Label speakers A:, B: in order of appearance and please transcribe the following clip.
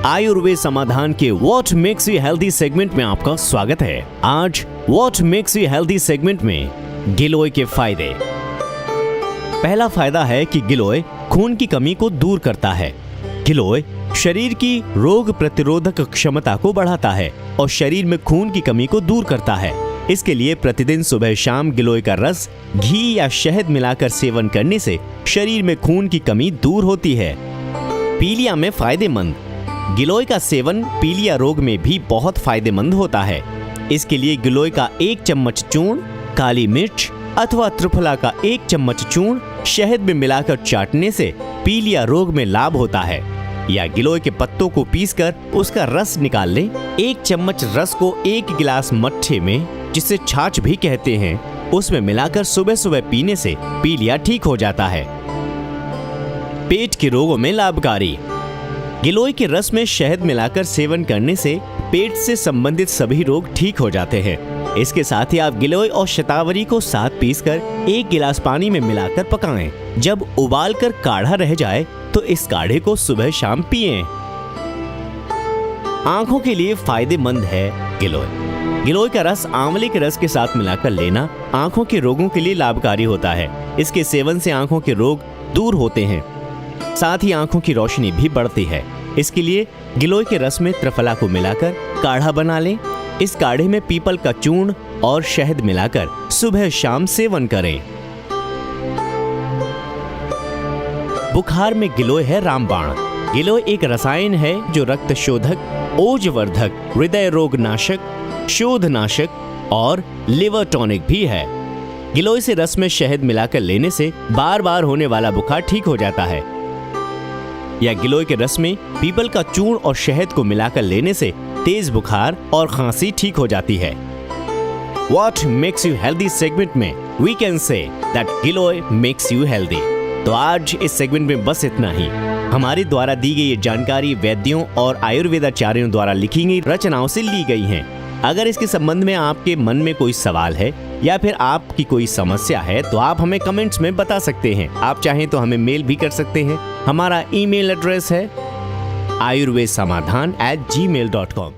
A: आयुर्वेद समाधान के what makes you healthy segment में आपका स्वागत है। आज what makes you healthy segment में गिलोय के फायदे। पहला फायदा है कि गिलोय खून की कमी को दूर करता है। गिलोय शरीर की रोग प्रतिरोधक क्षमता को बढ़ाता है और शरीर में खून की कमी को दूर करता है। इसके लिए प्रतिदिन सुबह शाम गिलोय का रस घी या शहद मिलाकर सेवन करने से शरीर में खून की कमी दूर होती है। पीलिया में फायदेमंद। गिलोय का सेवन पीलिया रोग में भी बहुत फायदेमंद होता है। इसके लिए गिलोय का 1 चम्मच चूर्ण, काली मिर्च अथवा त्रिफला का 1 चम्मच चूर्ण शहद में मिलाकर चाटने से पीलिया रोग में लाभ होता है। या गिलोय के पत्तों को पीसकर उसका रस निकाल लें। 1 चम्मच रस को 1 गिलास मट्ठे में, जिसे छाछ भी कहते हैं, उसमें मिलाकर सुबह सुबह पीने से पीलिया ठीक हो जाता है। पेट के रोगों में लाभकारी। गिलोय के रस में शहद मिलाकर सेवन करने से पेट से संबंधित सभी रोग ठीक हो जाते हैं। इसके साथ ही आप गिलोय और शतावरी को साथ पीसकर 1 गिलास पानी में मिलाकर पकाएं। जब उबालकर काढ़ा रह जाए तो इस काढ़े को सुबह शाम पिएं। आंखों के लिए फायदेमंद है गिलोय। गिलोय का रस आंवले के रस के साथ मिलाकर लेना आंखों के रोगों के लिए लाभकारी होता है। इसके सेवन से आंखों के रोग दूर होते हैं, साथ ही आंखों की रोशनी भी बढ़ती है। इसके लिए गिलोय के रस में त्रिफला को मिलाकर काढ़ा बना लें। इस काढ़े में पीपल का चूर्ण और शहद मिलाकर सुबह शाम सेवन करें। बुखार में गिलोय है रामबाण। गिलोय एक रसायन है जो रक्त शोधक, ओजवर्धक, हृदय रोग नाशक, शोधनाशक और लिवर टॉनिक भी है। गिलोय से रस में शहद मिलाकर लेने से बार बार होने वाला बुखार ठीक हो जाता है। या गिलोय के रस में पीपल का चूर्ण और शहद को मिलाकर लेने से तेज बुखार और खांसी ठीक हो जाती है। What makes you healthy segment में we can say that giloy makes you healthy। तो आज इस सेगमेंट में बस इतना ही। हमारे द्वारा दी गई ये जानकारी वैद्यों और आयुर्वेदाचार्यों द्वारा लिखी गई रचनाओं से ली गई हैं। अगर इसके संबंध में आपके मन में कोई सवाल है या फिर आपकी कोई समस्या है तो आप हमें कमेंट्स में बता सकते हैं। आप चाहें तो हमें मेल भी कर सकते हैं। हमारा ईमेल एड्रेस है ayurvedsamadhan@gmail.com।